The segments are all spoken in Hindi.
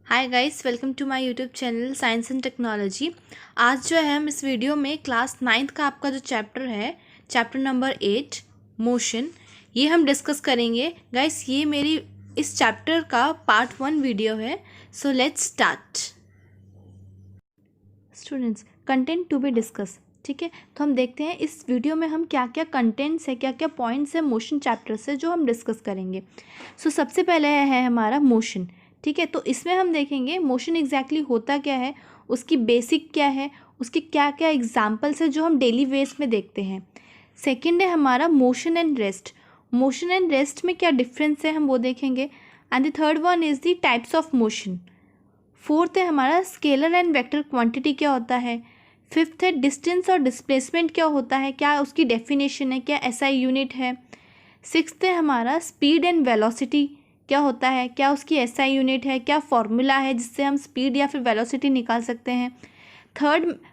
Hi guys, welcome to my YouTube channel science and technology. आज जो है हम इस वीडियो में क्लास 9th का आपका जो चैप्टर है, चैप्टर नंबर 8 मोशन, ये हम डिस्कस करेंगे। गाइस, ये मेरी इस चैप्टर का पार्ट 1 वीडियो है। So let's start. Students, content to be discuss. ठीक है, तो हम देखते हैं इस वीडियो में हम क्या क्या कंटेंट्स है, क्या क्या पॉइंट्स है मोशन चैप्टर से जो हम डिस्कस करेंगे। सो सबसे पहले है हमारा मोशन। ठीक है, तो इसमें हम देखेंगे मोशन एग्जैक्टली होता क्या है, उसकी बेसिक क्या है, उसके क्या क्या एग्जाम्पल्स है जो हम डेली बेस में देखते हैं। सेकेंड है हमारा motion and rest. Motion and rest में क्या डिफरेंस है हम वो देखेंगे। And the third one is the types of motion. Fourth है हमारा स्केलर एंड वेक्टर क्वांटिटी क्या होता है। फिफ्थ है डिस्टेंस और डिस्प्लेसमेंट क्या होता है, क्या उसकी डेफिनेशन है, क्या एसआई यूनिट है। सिक्स्थ है हमारा स्पीड एंड वेलोसिटी क्या होता है, क्या उसकी एसआई यूनिट है, क्या फॉर्मूला है जिससे हम स्पीड या फिर वेलोसिटी निकाल सकते हैं।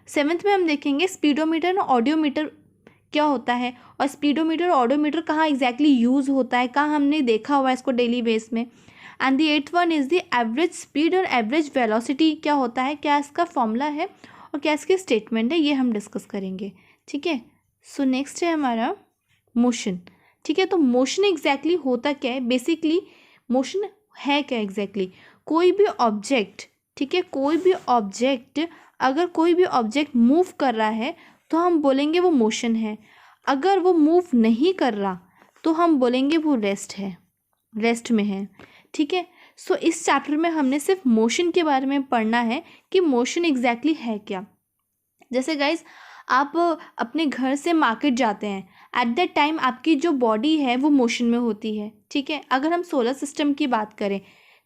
सेवन्थ में हम देखेंगे स्पीडोमीटर और ऑडियोमीटर क्या होता है, और स्पीडोमीटर और ऑडियोमीटर कहाँ एग्जैक्टली यूज़ होता है, कहाँ हमने देखा हुआ है इसको डेली बेस में। And the eighth one is the average speed और एवरेज वेलोसिटी क्या होता है, क्या इसका फॉर्मूला है और क्या इसकी स्टेटमेंट है, ये हम डिस्कस करेंगे। ठीक है, सो नेक्स्ट है हमारा मोशन। ठीक है, तो मोशन एग्जैक्टली होता क्या है। बेसिकली मोशन है क्या एग्जैक्टली, कोई भी ऑब्जेक्ट, ठीक है, कोई भी ऑब्जेक्ट, अगर कोई भी ऑब्जेक्ट मूव कर रहा है तो हम बोलेंगे वो मोशन है। अगर वो मूव नहीं कर रहा तो हम बोलेंगे वो रेस्ट है, रेस्ट में है। ठीक है, सो इस चैप्टर में हमने सिर्फ मोशन के बारे में पढ़ना है कि मोशन एग्जैक्टली है क्या। जैसे गाइज, आप अपने घर से मार्केट जाते हैं, एट दैट टाइम आपकी जो बॉडी है वो मोशन में होती है। ठीक है, अगर हम सोलर सिस्टम की बात करें,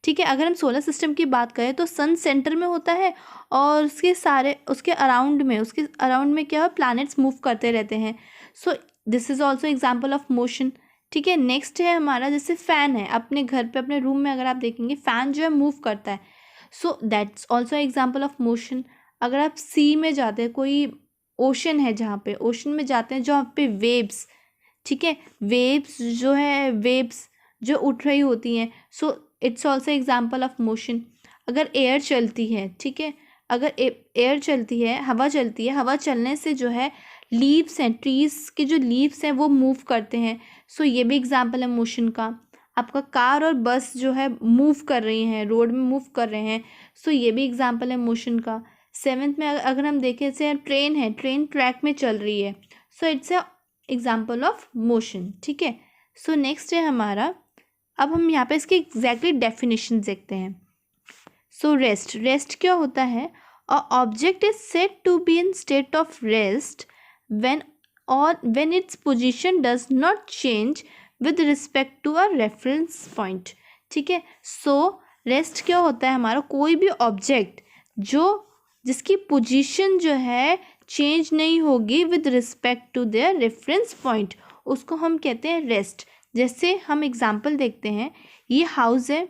ठीक है, अगर हम सोलर सिस्टम की बात करें तो सन सेंटर में होता है और उसके अराउंड में क्या है, प्लैनेट्स मूव करते रहते हैं। So this is also example of motion. ठीक है, नेक्स्ट है हमारा जैसे फ़ैन है, अपने घर पे अपने रूम में अगर आप देखेंगे फ़ैन जो है मूव करता है। So that's also example of motion. अगर आप सी में जाते हैं, कोई ओशन है जहाँ पे, ओशन में जाते हैं जहाँ पे वेव्स, ठीक है, वेव्स जो उठ रही होती हैं, so it's also example of motion. अगर एयर चलती है, ठीक है, अगर एयर चलती है, हवा चलती है, हवा चलने से जो है लीव्स हैं, ट्रीज़ के जो लीव्स हैं वो मूव करते हैं। सो ये भी एग्जाम्पल है मोशन का। आपका कार और बस जो है मूव कर रही हैं, रोड में मूव कर रहे हैं, सो ये भी एग्जाम्पल है मोशन का। सेवेंथ में अगर हम देखें, जैसे ट्रेन है, ट्रेन ट्रैक में चल रही है, so it's a example of motion. ठीक है, सो नेक्स्ट है हमारा, अब हम यहाँ पे इसकी एग्जैक्टली डेफिनेशन देखते हैं। सो रेस्ट क्या होता है, a object is said to be in state of rest when its position does not change with respect to a reference point। ठीक है, सो रेस्ट क्या होता है हमारा, कोई भी ऑब्जेक्ट जिसकी पोजीशन जो है चेंज नहीं होगी with respect to their reference point, उसको हम कहते हैं रेस्ट। जैसे हम एग्जांपल देखते हैं, ये हाउस है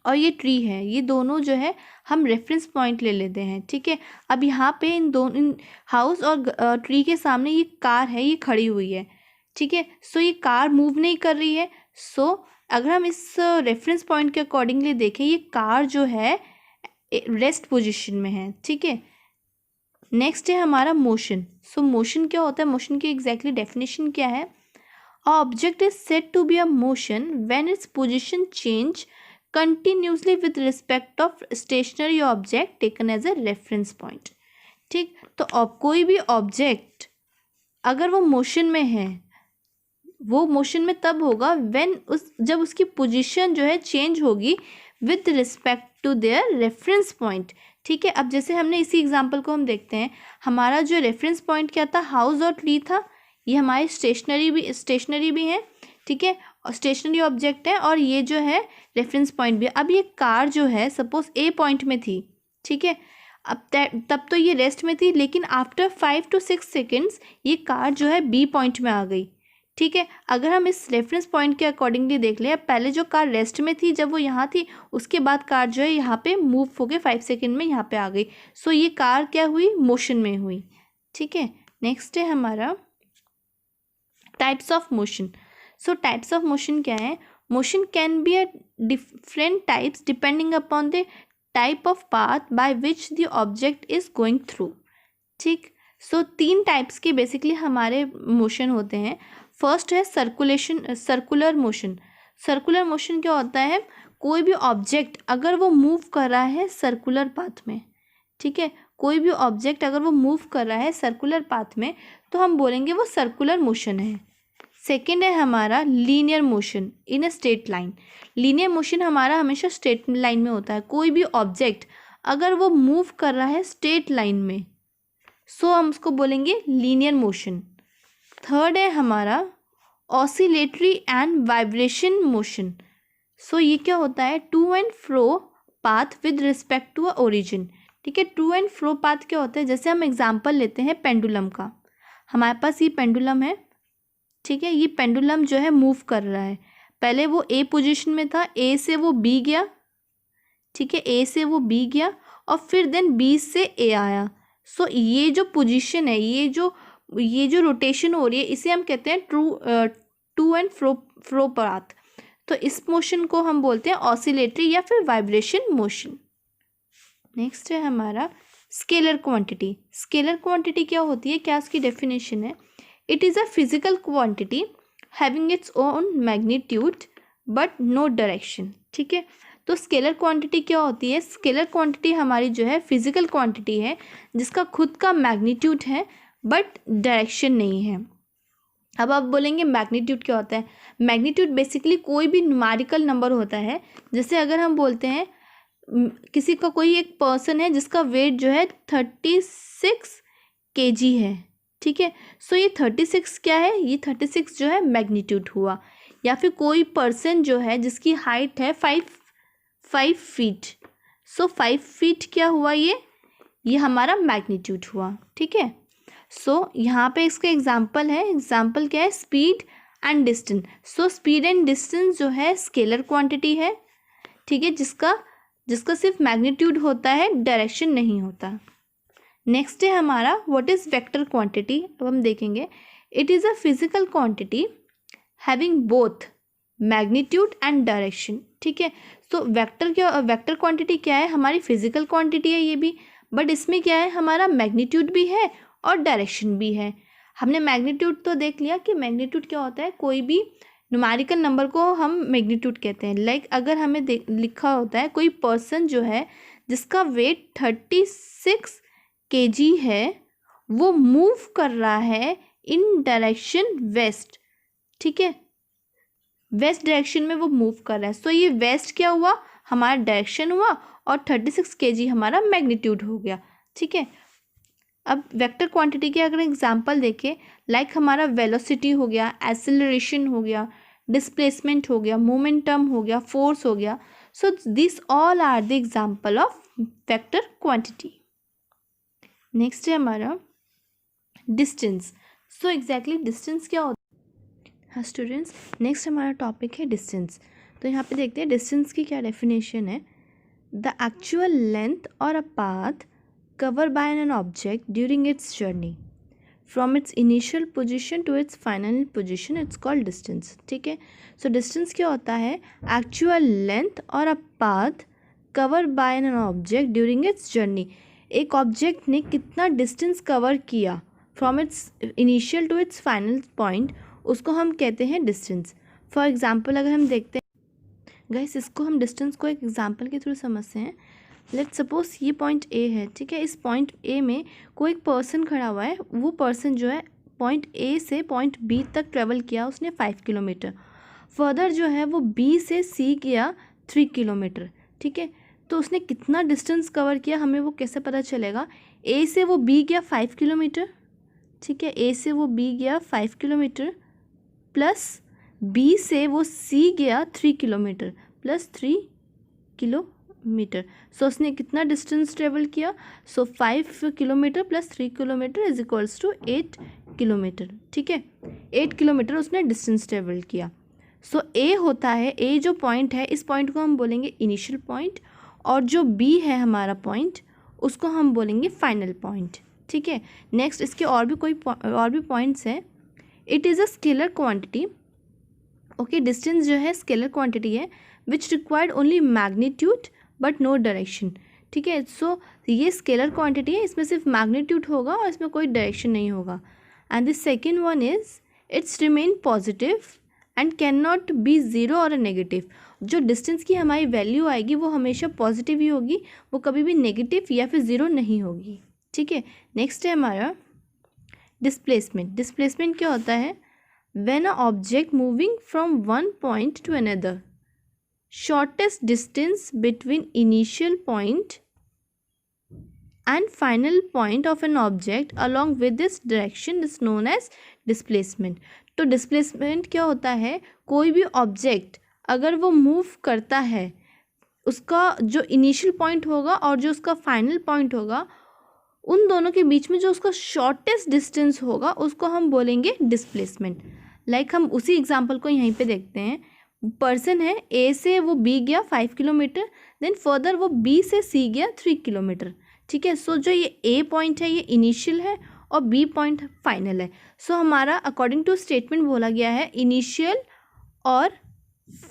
और ये ट्री है, ये दोनों जो है हम रेफरेंस पॉइंट ले लेते हैं। ठीक है, अब यहाँ पे इन हाउस और ट्री के सामने ये कार है, ये खड़ी हुई है। ठीक है, सो ये कार मूव नहीं कर रही है। सो अगर हम इस रेफरेंस पॉइंट के अकॉर्डिंगली देखें, ये कार जो है रेस्ट पोजीशन में है। ठीक है, नेक्स्ट है हमारा मोशन। सो मोशन क्या होता है, मोशन की एग्जैक्टली डेफिनेशन क्या है, object is said to be a motion when its position change continuously with respect of stationary object taken as a reference point. ठीक, तो अब कोई भी ऑब्जेक्ट अगर वो मोशन में है, वो मोशन में तब होगा जब उसकी पोजीशन जो है चेंज होगी with respect to their reference point. ठीक है, अब जैसे हमने इसी एग्जांपल को हम देखते हैं, हमारा जो रेफरेंस पॉइंट क्या था, हाउस और ट्री था, ये हमारी स्टेशनरी भी है। ठीक है, और स्टेशनरी ऑब्जेक्ट है, और ये जो है रेफरेंस पॉइंट भी। अब ये कार जो है सपोज ए पॉइंट में थी, ठीक है, अब तब तो ये रेस्ट में थी, लेकिन आफ्टर 5 to 6 सेकेंड्स ये कार जो है बी पॉइंट में आ गई। ठीक है, अगर हम इस रेफरेंस पॉइंट के अकॉर्डिंगली देख लें, पहले जो कार रेस्ट में थी जब वो यहाँ थी, उसके बाद कार जो है यहाँ पे मूव होके 5 सेकेंड में यहाँ पे आ गई। सो ये कार क्या हुई, मोशन में हुई। ठीक है, नेक्स्ट है हमारा types of motion. So types of motion क्या है, motion can be a different types depending upon the type of path by which the object is going through. ठीक, सो 3 टाइप्स के बेसिकली हमारे मोशन होते हैं. फर्स्ट है सर्कुलर मोशन. सर्कुलर मोशन क्या होता है, कोई भी ऑब्जेक्ट अगर वो मूव कर रहा है सर्कुलर पाथ में, ठीक है, कोई भी ऑब्जेक्ट अगर वो मूव कर रहा है सर्कुलर पाथ में तो हम बोलेंगे वो सर्कुलर मोशन है. सेकेंड है हमारा linear motion in a straight line. Linear motion हमारा हमेशा स्ट्रेट लाइन में होता है. कोई भी ऑब्जेक्ट अगर वो मूव कर रहा है स्ट्रेट लाइन में सो हम उसको बोलेंगे लीनियर मोशन. थर्ड है हमारा oscillatory and vibration motion. So ये क्या होता है, to and fro path with respect to a origin. ठीक है, टू एंड फ्रो पाथ क्या होता है, जैसे हम एग्जांपल लेते हैं पेंडुलम का. हमारे पास ये पेंडुलम है, ठीक है, ये पेंडुलम जो है मूव कर रहा है. पहले वो ए पोजीशन में था, ए से वो बी गया, ठीक है, ए से वो बी गया और फिर देन बी से ए आया. सो ये जो पोजीशन है, ये जो रोटेशन हो रही है इसे हम कहते हैं टू एंड फ्रो पाथ. तो इस मोशन को हम बोलते हैं ऑसिलेटरी या फिर वाइब्रेशन मोशन. नेक्स्ट है हमारा स्केलर क्वांटिटी. स्केलर क्वांटिटी क्या होती है, क्या इसकी डेफिनेशन है, it is a physical quantity having its own magnitude but no direction. ठीक है, तो स्केलर क्वांटिटी क्या होती है, स्केलर क्वांटिटी हमारी जो है फिजिकल क्वांटिटी है जिसका खुद का मैग्नीट्यूड है बट डायरेक्शन नहीं है. अब आप बोलेंगे मैग्नीट्यूड क्या होता है. मैग्नीट्यूड बेसिकली कोई भी न्यूमेरिकल नंबर होता है. जैसे अगर हम बोलते हैं किसी का कोई एक पर्सन है जिसका वेट जो है 36 kg है, ठीक है, सो ये 36 क्या है, ये 36 जो है मैग्नीट्यूड हुआ. या फिर कोई पर्सन जो है जिसकी हाइट है 5 फीट, सो 5 फीट क्या हुआ, ये हमारा मैग्नीट्यूड हुआ. ठीक है, सो यहाँ पे इसका एग्जाम्पल है, एग्जाम्पल क्या है, speed and distance. So speed and distance जो है स्केलर क्वांटिटी है, ठीक है, जिसका सिर्फ मैग्नीट्यूड होता है, डायरेक्शन नहीं होता. नेक्स्ट है हमारा व्हाट इज़ वेक्टर क्वांटिटी. अब हम देखेंगे it is a physical quantity having both magnitude and direction. ठीक है, सो वेक्टर क्वांटिटी क्या है, हमारी फिजिकल क्वांटिटी है ये भी, बट इसमें क्या है, हमारा मैग्नीट्यूड भी है और डायरेक्शन भी है. हमने मैग्नीट्यूड तो देख लिया कि मैग्नीट्यूड क्या होता है, कोई भी न्यूमेरिकल नंबर को हम मैग्नीट्यूड कहते हैं. लाइक अगर हमें लिखा होता है कोई पर्सन जो है जिसका वेट 36 kg है, वो मूव कर रहा है इन डायरेक्शन वेस्ट. ठीक है, वेस्ट डायरेक्शन में वो मूव कर रहा है. सो ये वेस्ट क्या हुआ, हमारा डायरेक्शन हुआ और 36 kg हमारा मैग्नीट्यूड हो गया. ठीक है, अब वेक्टर क्वांटिटी के अगर एग्जांपल देखें, लाइक हमारा वेलोसिटी हो गया, एक्सेलरेशन हो गया, डिस्प्लेसमेंट हो गया, मोमेंटम हो गया, फोर्स हो गया. So this all are the example of vector quantity. Next है हमारा डिस्टेंस. सो एग्जैक्टली डिस्टेंस क्या होता है. हाँ स्टूडेंट्स, नेक्स्ट हमारा टॉपिक है डिस्टेंस. तो यहाँ पे देखते हैं डिस्टेंस की क्या डेफिनेशन है. द एक्चुअल लेंथ और a path covered by an object during its journey from its initial position to its final position, it's called distance. ठीक है, सो डिस्टेंस क्या होता है, एक्चुअल लेंथ और a path cover by an object during its journey. एक ऑब्जेक्ट ने कितना डिस्टेंस कवर किया from its initial to its final point, उसको हम कहते हैं डिस्टेंस. फॉर एग्जाम्पल अगर हम देखते हैं गाइस, इसको हम डिस्टेंस को एक एग्जाम्पल के थ्रू समझते हैं. लेट्स सपोज ये पॉइंट ए है, ठीक है, इस पॉइंट ए में कोई एक पर्सन खड़ा हुआ है. वो पर्सन जो है पॉइंट ए से पॉइंट बी तक ट्रेवल किया उसने 5 किलोमीटर. फर्दर जो है वो बी से सी गया 3 किलोमीटर. ठीक है, तो उसने कितना डिस्टेंस कवर किया हमें वो कैसे पता चलेगा. ए से वो बी गया 5 किलोमीटर, ठीक है, ए से वो बी गया 5 किलोमीटर प्लस बी से वो सी गया 3 किलोमीटर प्लस 3 किलोमीटर. सो उसने कितना डिस्टेंस ट्रेवल किया, so 5 kilometre plus 3 kilometre is equals to 8 kilometre. ठीक है, 8 किलोमीटर उसने डिस्टेंस ट्रेवल किया. सो ए होता है, ए जो पॉइंट है, इस पॉइंट को हम बोलेंगे इनिशियल पॉइंट और जो बी है हमारा पॉइंट उसको हम बोलेंगे फाइनल पॉइंट. ठीक है, नेक्स्ट इसके और भी पॉइंट्स हैं. It is a scalar quantity. Okay, distance जो है स्केलर क्वांटिटी है which required only magnitude but no direction. ठीक है, सो ये स्केलर क्वांटिटी है, इसमें सिर्फ मैग्नीट्यूड होगा और इसमें कोई डायरेक्शन नहीं होगा। And the second one is it's remain positive and can not be zero और नेगेटिव। जो डिस्टेंस की हमारी वैल्यू आएगी वो हमेशा पॉजिटिव ही होगी, वो कभी भी नेगेटिव या फिर ज़ीरो नहीं होगी। ठीक है, नेक्स्ट है हमारा डिस्प्लेसमेंट। डिस्प्लेसमेंट क्या होता है? When a object moving from one point two another, shortest distance between initial point and final point of an object along with this direction is known as displacement। तो displacement क्या होता है? कोई भी ऑब्जेक्ट अगर वो मूव करता है, उसका जो इनिशियल पॉइंट होगा और जो उसका फाइनल पॉइंट होगा, उन दोनों के बीच में जो उसका शॉर्टेस्ट डिस्टेंस होगा उसको हम बोलेंगे डिस्प्लेसमेंट। लाइक हम उसी एग्जांपल को यहीं पे देखते हैं। पर्सन है, ए से वो बी गया 5 किलोमीटर, देन फर्दर वो बी से सी गया 3 किलोमीटर। ठीक है, सो जो ये ए पॉइंट है ये इनिशियल है और बी पॉइंट फाइनल है। सो हमारा अकॉर्डिंग टू स्टेटमेंट बोला गया है इनिशियल और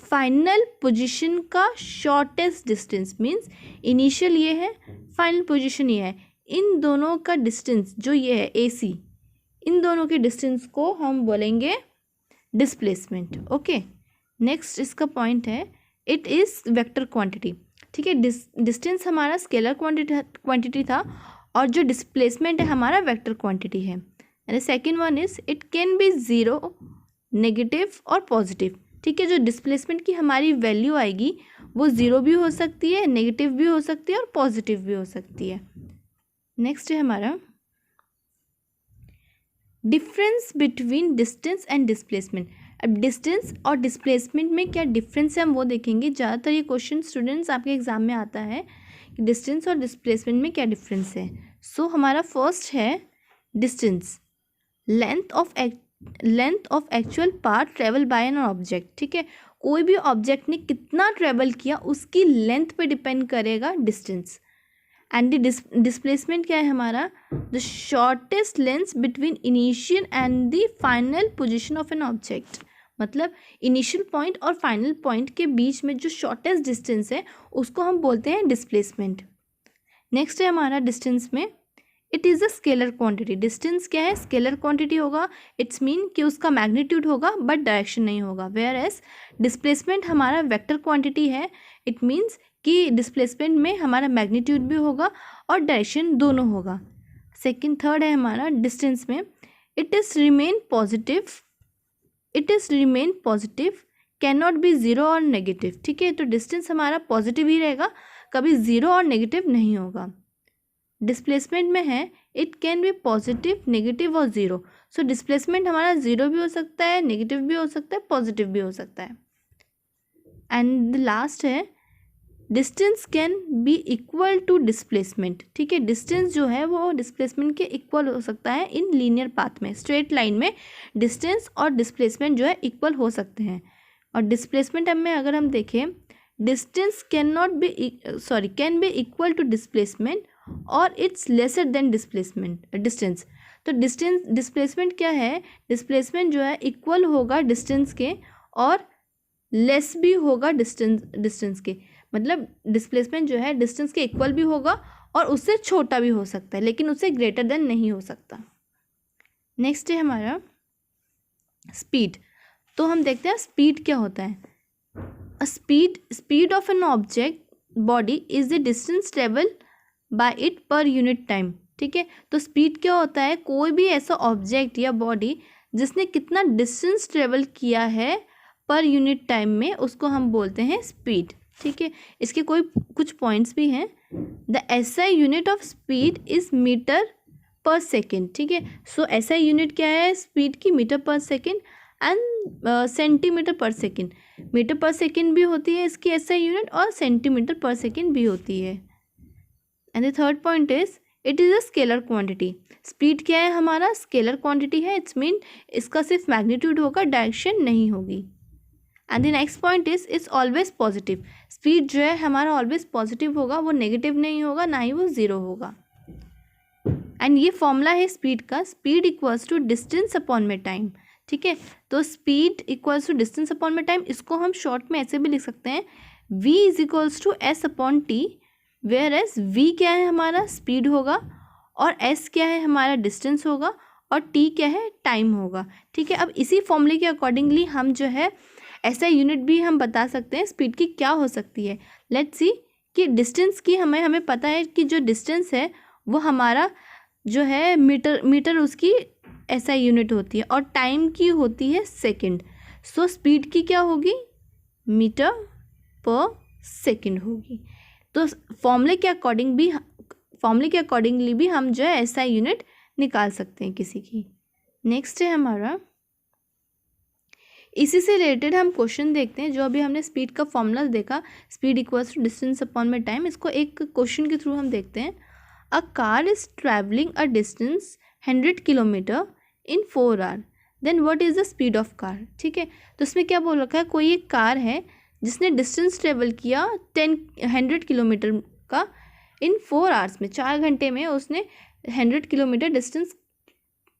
फाइनल पोजीशन का शॉर्टेस्ट डिस्टेंस मीन्स इनिशियल ये है, फाइनल पोजीशन ये है, इन दोनों का डिस्टेंस जो ये है ए सी, इन दोनों के डिस्टेंस को हम बोलेंगे डिस्प्लेसमेंट। ओके, नेक्स्ट इसका पॉइंट है इट इज़ वेक्टर क्वांटिटी। ठीक है, डिस्टेंस हमारा स्केलर क्वांटिटी था और जो डिस्प्लेसमेंट है हमारा वेक्टर क्वांटिटी है। And second one is it can be zero, negative और पॉजिटिव। ठीक है, जो डिस्प्लेसमेंट की हमारी वैल्यू आएगी वो ज़ीरो भी हो सकती है, नेगेटिव भी हो सकती है और पॉजिटिव भी हो सकती है। नेक्स्ट है हमारा difference between distance and displacement. अब डिस्टेंस और डिस्प्लेसमेंट में क्या डिफरेंस है हम वो देखेंगे। ज़्यादातर ये क्वेश्चन स्टूडेंट्स आपके एग्जाम में आता है कि डिस्टेंस और डिस्प्लेसमेंट में क्या डिफरेंस है। सो हमारा फर्स्ट है distance, length of actual path travel by an object. ठीक है, कोई भी ऑब्जेक्ट ने कितना ट्रेवल किया उसकी लेंथ पे डिपेंड करेगा डिस्टेंस। एंड द डिस्प्लेसमेंट क्या है हमारा? The shortest length between initial and the final position of an object. मतलब इनिशियल पॉइंट और फाइनल पॉइंट के बीच में जो शॉर्टेस्ट डिस्टेंस है उसको हम बोलते हैं डिस्प्लेसमेंट। नेक्स्ट है हमारा डिस्टेंस में it is a scalar quantity. Distance क्या है? स्केलर क्वांटिटी होगा, इट्स मीन कि उसका मैग्नीट्यूड होगा बट डायरेक्शन नहीं होगा। वेयर एज डिस्प्लेसमेंट हमारा वेक्टर क्वांटिटी है, इट मीन्स कि डिस्प्लेसमेंट में हमारा मैग्नीट्यूड भी होगा और डायरेक्शन दोनों होगा। थर्ड है हमारा डिस्टेंस में it is remain positive can not be zero और नेगेटिव। ठीक है, तो डिस्टेंस हमारा पॉजिटिव ही रहेगा, कभी ज़ीरो और नेगेटिव नहीं होगा। डिस्प्लेसमेंट में है it can be positive, negative और ज़ीरो। सो डिस्प्लेसमेंट हमारा ज़ीरो भी हो सकता है, नेगेटिव भी हो सकता है, पॉजिटिव भी हो सकता है। एंड लास्ट है distance can be equal to displacement. ठीक है, डिस्टेंस जो है वो डिस्प्लेसमेंट के इक्वल हो सकता है इन लीनियर पाथ में, स्ट्रेट लाइन में डिस्टेंस और डिस्प्लेसमेंट जो है इक्वल हो सकते हैं। और डिस्प्लेसमेंट में अगर हम देखें distance can be equal to displacement और इट्स लेसर देन डिस्टेंस। तो डिस्प्लेसमेंट क्या है? डिस्प्लेसमेंट जो है इक्वल होगा डिस्टेंस के और लेस भी होगा डिस्टेंस के। मतलब डिस्प्लेसमेंट जो है डिस्टेंस के इक्वल भी होगा और उससे छोटा भी हो सकता है, लेकिन उससे ग्रेटर देन नहीं हो सकता। नेक्स्ट है हमारा स्पीड। तो हम देखते हैं स्पीड क्या होता है। Speed of an object body is the distance travel by it per unit time. ठीक है, तो स्पीड क्या होता है? कोई भी ऐसा ऑब्जेक्ट या बॉडी जिसने कितना डिस्टेंस ट्रेवल किया है पर यूनिट टाइम में, उसको हम बोलते हैं स्पीड। ठीक है, इसके कुछ पॉइंट्स भी हैं। The SI unit of speed is metre per second. ठीक है, सो एसआई यूनिट क्या है स्पीड की? Metre per second and centimetre पर सेकेंड। मीटर पर सेकेंड भी होती है इसकी एसआई यूनिट और सेंटीमीटर पर सेकेंड भी होती है। And the third point is it is a scalar quantity. Speed क्या है हमारा? स्केलर क्वांटिटी है, इट्स मीन इसका सिर्फ मैग्नीट्यूड होगा, डायरेक्शन नहीं होगी। And the next point is it's always positive. Speed जो है हमारा ऑलवेज पॉजिटिव होगा, वो नेगेटिव नहीं होगा, ना ही वो ज़ीरो होगा। एंड ये फॉर्मूला है स्पीड का, speed equals to distance upon में टाइम। ठीक है। तो speed equals to distance upon में टाइम, इसको हम शॉर्ट में ऐसे भी लिख सकते हैं, v is equals to S upon T, where S v क्या है हमारा स्पीड होगा और s क्या है हमारा डिस्टेंस होगा और t क्या है टाइम होगा। ठीक है, अब इसी फॉर्मूले के अकॉर्डिंगली हम जो है ऐसा यूनिट भी हम बता सकते हैं स्पीड की क्या हो सकती है। लेट्स सी कि डिस्टेंस की हमें पता है कि जो डिस्टेंस है वो हमारा जो है मीटर उसकी ऐसा यूनिट होती है और टाइम की होती है सेकंड। सो स्पीड की क्या होगी मीटर पर सेकंड होगी। तो फॉर्मूले के अकॉर्डिंगली भी हम जो है ऐसा यूनिट निकाल सकते हैं किसी की। नेक्स्ट है हमारा, इसी से रिलेटेड हम क्वेश्चन देखते हैं। जो अभी हमने स्पीड का फॉर्मूला देखा, speed equals to distance upon में टाइम, इसको एक क्वेश्चन के थ्रू हम देखते हैं। A car is travelling a distance 100 kilometre in 4 hour, then what is the speed of car. ठीक है, तो इसमें क्या बोल रखा है, कोई एक कार है जिसने डिस्टेंस ट्रेवल किया 100 किलोमीटर का इन 4 आवर्स में, 4 घंटे में उसने 100 किलोमीटर डिस्टेंस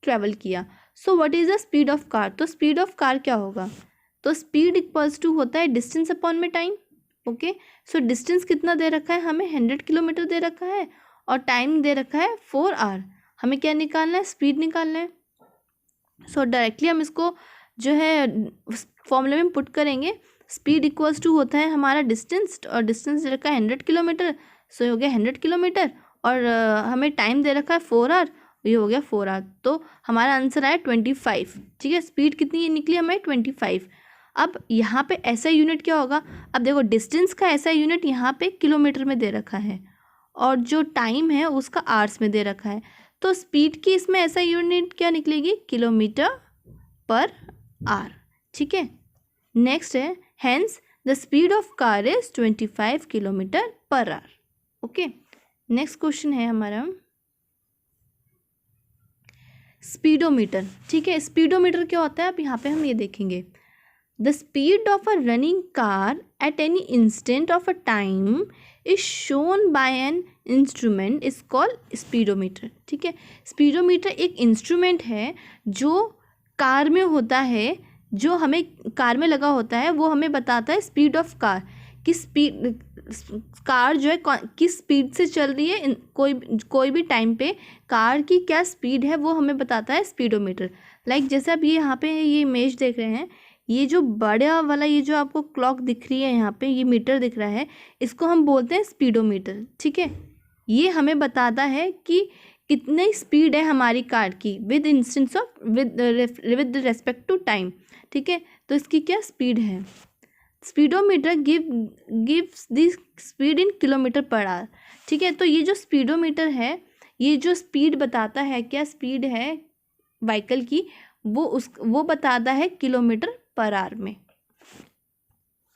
ट्रैवल किया। So what is the speed of car. तो स्पीड ऑफ कार क्या होगा, तो स्पीड इक्वल्स टू होता है डिस्टेंस अपॉन में टाइम। ओके, सो डिस्टेंस कितना दे रखा है हमें 100 किलोमीटर दे रखा है और टाइम दे रखा है 4 आवर। हमें क्या निकालना है, स्पीड निकालना है। सो डायरेक्टली हम इसको जो है फॉर्मूले में पुट करेंगे। स्पीड इक्वल्स टू होता है हमारा डिस्टेंस, और डिस्टेंस दे रखा है 100 किलोमीटर, सो ये हो गया 100 किलोमीटर, और हमें टाइम दे रखा है 4 आवर, ये हो गया 4 आवर। तो हमारा आंसर आया 25। ठीक है, स्पीड कितनी निकली हमें 25। अब यहाँ पे ऐसा यूनिट क्या होगा, अब देखो डिस्टेंस का ऐसा यूनिट यहाँ पे किलोमीटर में दे रखा है और जो टाइम है उसका आवर्स में दे रखा है। तो स्पीड की इसमें ऐसा यूनिट क्या निकलेगी, किलोमीटर पर आवर। ठीक है, नेक्स्ट है hence the speed of car is 25 kilometre per our. Okay, next question है हमारा स्पीडोमीटर। ठीक है, स्पीडोमीटर क्या होता है, अब यहाँ पे हम ये देखेंगे। The speed of a running car at any instant of a time is shown by an instrument is called speedometer. ठीक है, स्पीडोमीटर एक इंस्ट्रूमेंट है जो कार में होता है, जो हमें कार में लगा होता है, वो हमें बताता है स्पीड ऑफ कार, कि स्पीड कार जो है किस स्पीड से चल रही है, कोई भी टाइम पे कार की क्या स्पीड है वो हमें बताता है स्पीडोमीटर। लाइक जैसे आप ये यहाँ पे ये इमेज देख रहे हैं, ये जो बड़ा वाला ये जो आपको क्लॉक दिख रही है यहाँ पे, ये मीटर दिख रहा है, इसको हम बोलते हैं स्पीडोमीटर। ठीक है, ये हमें बताता है कि कितनी स्पीड है हमारी कार की with instance of with respect to time. ठीक है, तो इसकी क्या स्पीड है। Speedometer gives the speed in kilometre per hour. ठीक है, तो ये जो स्पीडोमीटर है, ये जो स्पीड बताता है, क्या स्पीड है व्हीकल की, वो बताता है किलोमीटर पर आवर में।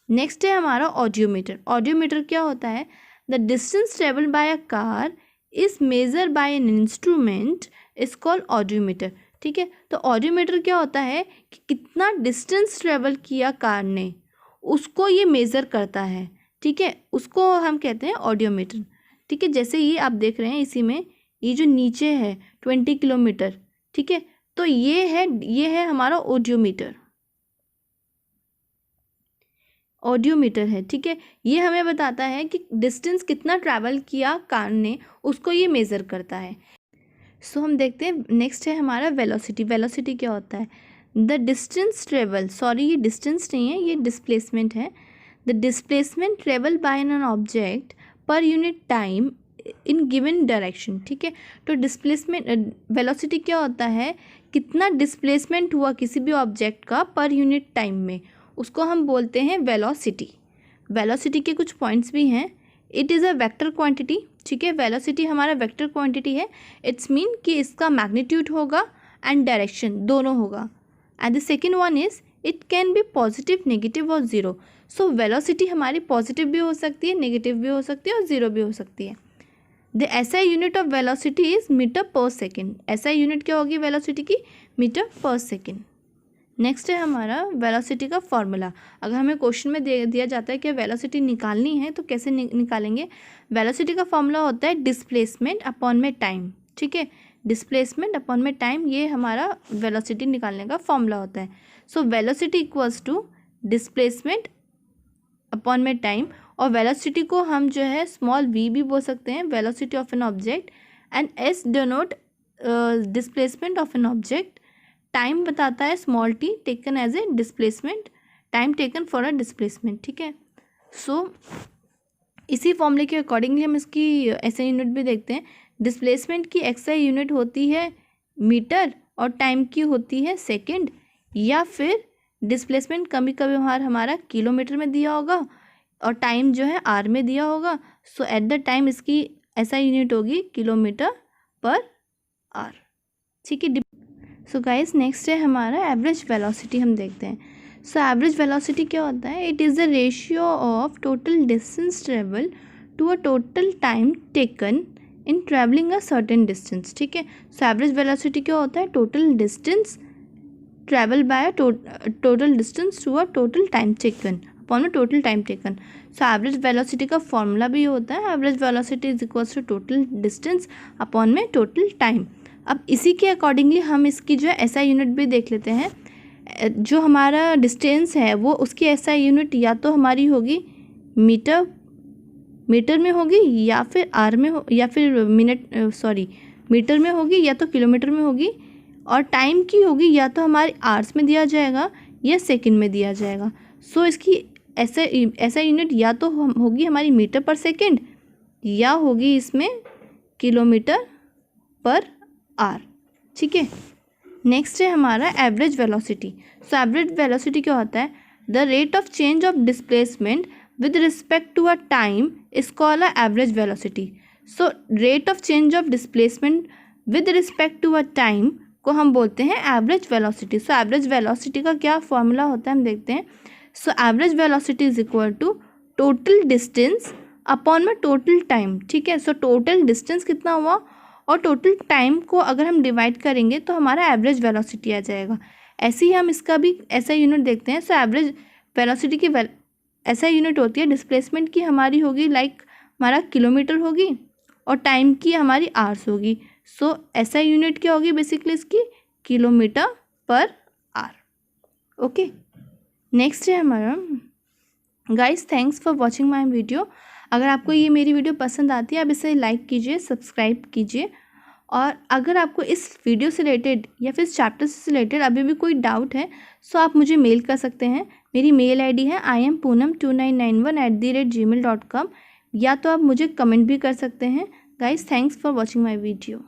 नेक्स्ट है हमारा ऑडियोमीटर। ऑडियोमीटर क्या होता है, the distance travelled by a car is measure by an instrument is called audiometer. ठीक है, तो ऑडियोमीटर क्या होता है कि कितना डिस्टेंस ट्रेवल किया कार ने, उसको ये मेज़र करता है। ठीक है, उसको हम कहते हैं ऑडियोमीटर। ठीक है, जैसे ये आप देख रहे हैं, इसी में ये जो नीचे है 20 किलोमीटर। ठीक है, तो ये है हमारा ऑडियोमीटर है। ठीक है, ये हमें बताता है कि डिस्टेंस कितना ट्रैवल किया कार ने, उसको ये मेज़र करता है। सो हम देखते हैं, नेक्स्ट है हमारा वेलोसिटी। वेलोसिटी क्या होता है, द डिस्टेंस ट्रेवल, सॉरी ये डिस्टेंस नहीं है, ये डिस्प्लेसमेंट है। The displacement travel by an object per unit time in given direction. ठीक है, तो डिस्प्लेसमेंट वेलोसिटी क्या होता है, कितना डिस्प्लेसमेंट हुआ किसी भी ऑब्जेक्ट का पर यूनिट टाइम में, उसको हम बोलते हैं वेलोसिटी। वेलोसिटी के कुछ पॉइंट्स भी हैं। It is a vector quantity. ठीक है, वेलोसिटी हमारा वेक्टर क्वांटिटी है। इट्स मीन कि इसका मैग्नीट्यूड होगा एंड डायरेक्शन दोनों होगा। And the second one is it can be positive, negative और ज़ीरो। सो वेलोसिटी हमारी पॉजिटिव भी हो सकती है, नेगेटिव भी हो सकती है और ज़ीरो भी हो सकती है। The SI unit of velocity is metre per second. SI unit क्या होगी वेलोसिटी की, मीटर पर सेकेंड। नेक्स्ट है हमारा वेलोसिटी का फॉर्मूला। अगर हमें क्वेश्चन में दिया जाता है कि वेलोसिटी निकालनी है तो कैसे निकालेंगे। वेलोसिटी का फॉर्मूला होता है डिस्प्लेसमेंट अपॉन में टाइम। ठीक है, डिस्प्लेसमेंट अपॉन में टाइम, ये हमारा वेलोसिटी निकालने का फॉर्मूला होता है। So velocity equals to displacement upon में टाइम, और वेलोसिटी को हम जो है स्मॉल v भी बोल सकते हैं, velocity of an object, and s denote displacement of an object. Time बताता है small t taken as a displacement, time taken for a displacement, ठीक है। सो इसी फॉर्मूले के अकॉर्डिंगली हम इसकी SI यूनिट भी देखते हैं। डिस्प्लेसमेंट की XI यूनिट होती है मीटर और टाइम की होती है सेकंड, या फिर डिस्प्लेसमेंट कभी कभी हमारा किलोमीटर में दिया होगा और टाइम जो है आर में दिया होगा। सो एट द टाइम इसकी SI यूनिट होगी किलोमीटर पर आर, ठीक है। सो गाइस नेक्स्ट है हमारा एवरेज वेलोसिटी, हम देखते हैं। सो एवरेज वेलोसिटी क्या होता है? It is the ratio of total distance travel to a total time taken in travelling a certain distance, ठीक है। सो एवरेज वेलोसिटी क्या होता है? Total distance travel by total distance to a total time taken upon में total time taken. So average velocity का फॉर्मूला भी होता है, average velocity is equals to total distance upon में टोटल टाइम। अब इसी के अकॉर्डिंगली हम इसकी जो है SI यूनिट भी देख लेते हैं। जो हमारा डिस्टेंस है वो उसकी SI यूनिट या तो हमारी होगी मीटर में होगी, या फिर आर में हो, या फिर मीटर में होगी, या तो किलोमीटर में होगी, और टाइम की होगी या तो हमारे आवर्स में दिया जाएगा या सेकंड में दिया जाएगा। सो इसकी SI यूनिट या तो होगी हमारी मीटर पर सेकंड, या होगी इसमें किलोमीटर पर आर, ठीक है। नेक्स्ट है हमारा average velocity. So average velocity क्या होता है? The rate of change of displacement with respect to a time is called a average velocity. So rate of change of displacement with respect to a time को हम बोलते हैं average velocity. So average velocity का क्या फॉर्मूला होता है हम देखते हैं। So average velocity is equal to total distance upon में टोटल टाइम, ठीक है। सो टोटल डिस्टेंस कितना हुआ और टोटल टाइम को अगर हम डिवाइड करेंगे तो हमारा एवरेज वेलोसिटी आ जाएगा। ऐसे ही हम इसका भी SI यूनिट देखते हैं। सो एवरेज वेलोसिटी की SI यूनिट होती है डिस्प्लेसमेंट की, हमारी होगी हमारा किलोमीटर होगी, और टाइम की हमारी आवर्स होगी। सो SI यूनिट क्या होगी बेसिकली इसकी? किलोमीटर पर आर, ओके। नेक्स्ट है हमारा guys, thanks for watching my video. अगर आपको ये मेरी वीडियो पसंद आती है आप इसे लाइक कीजिए, सब्सक्राइब कीजिए, और अगर आपको इस वीडियो से रिलेटेड या फिर इस चैप्टर से रिलेटेड अभी भी कोई डाउट है सो आप मुझे मेल कर सकते हैं। मेरी मेल ID है IamPoonam2991@gmail.com, या तो आप मुझे कमेंट भी कर सकते हैं। Guys thanks for watching my video.